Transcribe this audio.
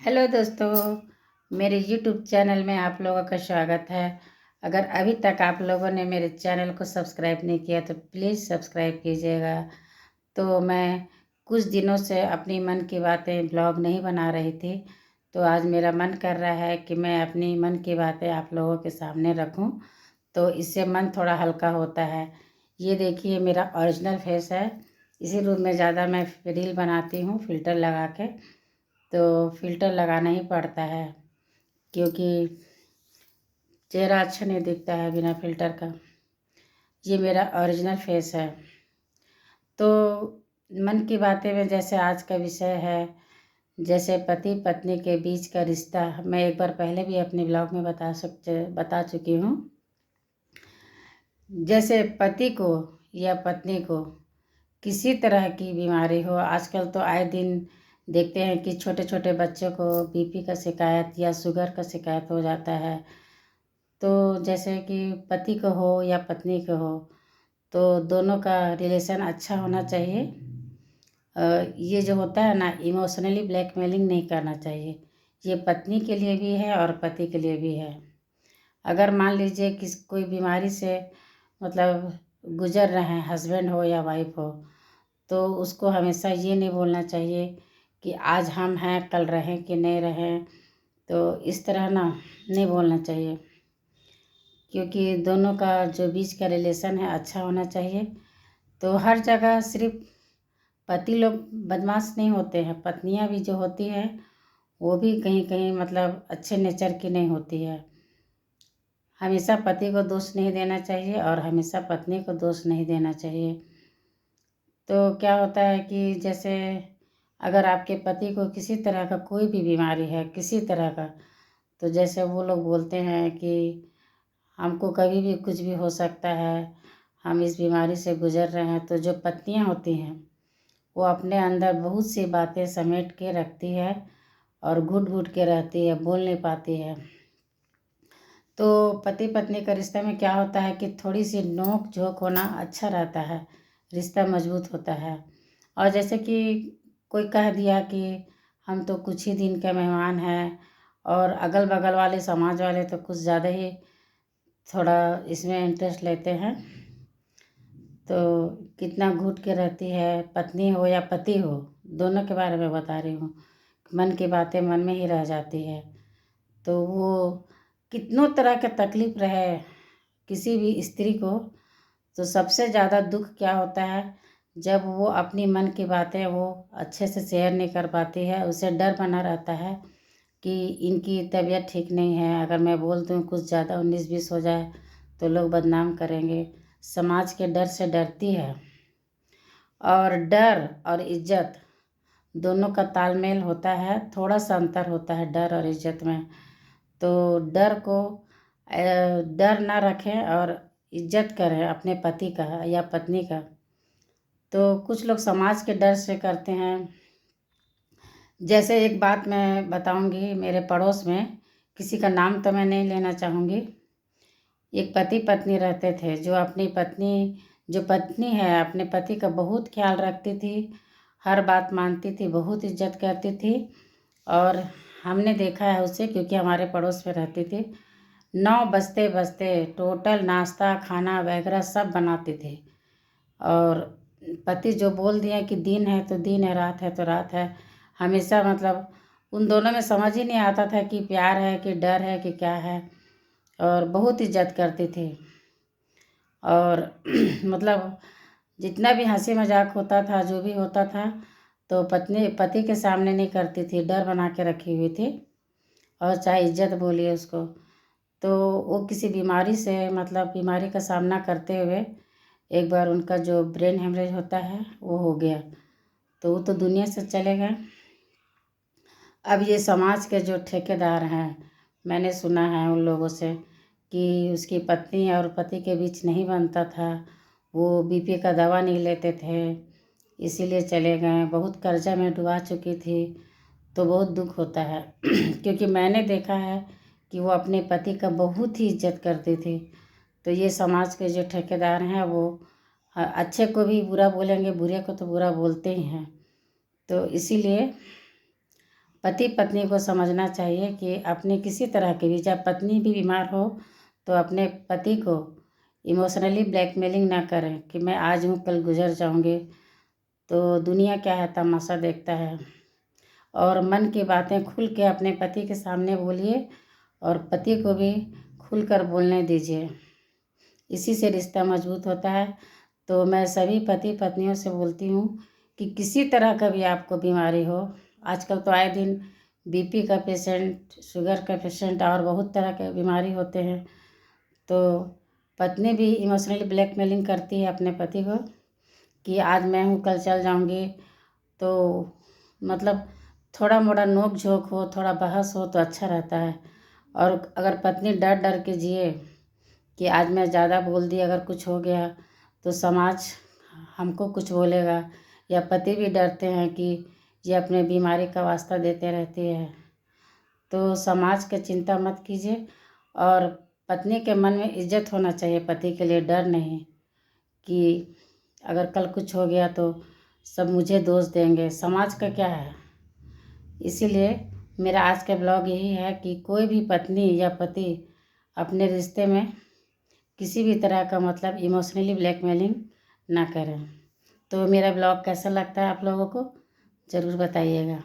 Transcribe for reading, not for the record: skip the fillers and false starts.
Hello दोस्तों, मेरे YouTube channel में आप लोगों का स्वागत है। अगर अभी तक आप लोगों ने मेरे चैनल को सब्सक्राइब नहीं किया तो प्लीज़ सब्सक्राइब कीजिएगा। तो मैं कुछ दिनों से अपनी मन की बातें ब्लॉग नहीं बना रही थी, तो आज मेरा मन कर रहा है कि मैं अपनी मन की बातें आप लोगों के सामने रखूं, तो इससे मन थोड़ा हल्का होता है। ये देखिए मेरा ओरिजिनल फेस है। इसी रूप में ज़्यादा मैं रील बनाती हूँ फ़िल्टर लगा के, तो फ़िल्टर लगाना ही पड़ता है क्योंकि चेहरा अच्छा नहीं दिखता है बिना फ़िल्टर का। ये मेरा ओरिजिनल फेस है। तो मन की बातें में जैसे आज का विषय है, जैसे पति पत्नी के बीच का रिश्ता। मैं एक बार पहले भी अपने ब्लॉग में बता चुकी हूँ। जैसे पति को या पत्नी को किसी तरह की बीमारी हो, आजकल तो आए दिन देखते हैं कि छोटे छोटे बच्चों को बीपी का शिकायत या शुगर का शिकायत हो जाता है। तो जैसे कि पति को हो या पत्नी को हो, तो दोनों का रिलेशन अच्छा होना चाहिए। ये जो होता है ना, इमोशनली ब्लैकमेलिंग नहीं करना चाहिए। ये पत्नी के लिए भी है और पति के लिए भी है। अगर मान लीजिए कोई बीमारी से मतलब गुजर रहे हैं, हस्बैंड हो या वाइफ हो, तो उसको हमेशा ये नहीं बोलना चाहिए कि आज हम हैं कल रहें कि नहीं रहें। तो इस तरह ना नहीं बोलना चाहिए, क्योंकि दोनों का जो बीच का रिलेशन है अच्छा होना चाहिए। तो हर जगह सिर्फ पति लोग बदमाश नहीं होते हैं, पत्नियां भी जो होती हैं वो भी कहीं कहीं मतलब अच्छे नेचर की नहीं होती है। हमेशा पति को दोष नहीं देना चाहिए और हमेशा पत्नी को दोष नहीं देना चाहिए। तो क्या होता है कि जैसे अगर आपके पति को किसी तरह का कोई भी बीमारी है, किसी तरह का, तो जैसे वो लोग बोलते हैं कि हमको कभी भी कुछ भी हो सकता है, हम इस बीमारी से गुजर रहे हैं, तो जो पत्नियां होती हैं वो अपने अंदर बहुत सी बातें समेट के रखती है और घुट घुट के रहती है, बोल नहीं पाती है। तो पति पत्नी का रिश्ता में क्या होता है कि थोड़ी सी नोक झोंक होना अच्छा रहता है, रिश्ता मजबूत होता है। और जैसे कि कोई कह दिया कि हम तो कुछ ही दिन के मेहमान हैं, और अगल बगल वाले समाज वाले तो कुछ ज़्यादा ही थोड़ा इसमें इंटरेस्ट लेते हैं। तो कितना घुट के रहती है, पत्नी हो या पति हो, दोनों के बारे में बता रही हूँ। मन की बातें मन में ही रह जाती है। तो वो कितनों तरह के तकलीफ़ रहे किसी भी स्त्री को, तो सबसे ज़्यादा दुख क्या होता है जब वो अपनी मन की बातें वो अच्छे से शेयर नहीं कर पाती है। उसे डर बना रहता है कि इनकी तबीयत ठीक नहीं है, अगर मैं बोल दूँ कुछ ज़्यादा 19-20 हो जाए तो लोग बदनाम करेंगे। समाज के डर से डरती है। और डर और इज्जत दोनों का तालमेल होता है, थोड़ा सा अंतर होता है डर और इज्जत में। तो डर ना रखें और इज्जत करें अपने पति का या पत्नी का। तो कुछ लोग समाज के डर से करते हैं। जैसे एक बात मैं बताऊंगी, मेरे पड़ोस में, किसी का नाम तो मैं नहीं लेना चाहूँगी, एक पति पत्नी रहते थे जो पत्नी है अपने पति का बहुत ख्याल रखती थी, हर बात मानती थी, बहुत इज्जत करती थी। और हमने देखा है उसे, क्योंकि हमारे पड़ोस में रहती थी। 9 बजते बजते टोटल नाश्ता खाना वगैरह सब बनाती थी। और पति जो बोल दिए कि दिन है तो दिन है, रात है तो रात है। हमेशा मतलब उन दोनों में समझ ही नहीं आता था कि प्यार है कि डर है कि क्या है। और बहुत इज्जत करती थी। और मतलब जितना भी हंसी मजाक होता था, जो भी होता था, तो पत्नी पति के सामने नहीं करती थी, डर बना के रखी हुई थी। और चाहे इज्जत बोलिए उसको। तो वो किसी बीमारी से मतलब बीमारी का सामना करते हुए एक बार उनका जो ब्रेन हेमरेज होता है वो हो गया, तो वो तो दुनिया से चले गए। अब ये समाज के जो ठेकेदार हैं, मैंने सुना है उन लोगों से कि उसकी पत्नी और पति के बीच नहीं बनता था, वो बीपी का दवा नहीं लेते थे, इसीलिए चले गए। बहुत कर्जा में डुबा चुकी थी। तो बहुत दुख होता है क्योंकि मैंने देखा है कि वो अपने पति का बहुत ही इज्जत करती थी। तो ये समाज के जो ठेकेदार हैं वो अच्छे को भी बुरा बोलेंगे, बुरे को तो बुरा बोलते ही हैं। तो इसीलिए पति पत्नी को समझना चाहिए कि अपने किसी तरह के भी, जब पत्नी भी बीमार हो तो अपने पति को इमोशनली ब्लैकमेलिंग ना करें कि मैं आज हूँ कल गुजर जाऊँगी। तो दुनिया क्या है, तमाशा देखता है। और मन की बातें खुल के अपने पति के सामने बोलिए और पति को भी खुलकर बोलने दीजिए, इसी से रिश्ता मजबूत होता है। तो मैं सभी पति पत्नियों से बोलती हूँ कि किसी तरह का भी आपको बीमारी हो, आजकल तो आए दिन बीपी का पेशेंट, शुगर का पेशेंट और बहुत तरह के बीमारी होते हैं। तो पत्नी भी इमोशनली ब्लैकमेलिंग करती है अपने पति को कि आज मैं हूँ कल चल जाऊँगी। तो मतलब थोड़ा मोड़ा नोक झोंक हो, थोड़ा बहस हो तो अच्छा रहता है। और अगर पत्नी डर डर के जिए कि आज मैं ज़्यादा बोल दी, अगर कुछ हो गया तो समाज हमको कुछ बोलेगा, या पति भी डरते हैं कि ये अपने बीमारी का वास्ता देते रहती है। तो समाज की चिंता मत कीजिए और पत्नी के मन में इज्जत होना चाहिए, पति के लिए डर नहीं कि अगर कल कुछ हो गया तो सब मुझे दोष देंगे, समाज का क्या है। इसीलिए मेरा आज का ब्लॉग यही है कि कोई भी पत्नी या पति अपने रिश्ते में किसी भी तरह का मतलब इमोशनली ब्लैकमेलिंग ना करें। तो मेरा ब्लॉग कैसा लगता है आप लोगों को ज़रूर बताइएगा।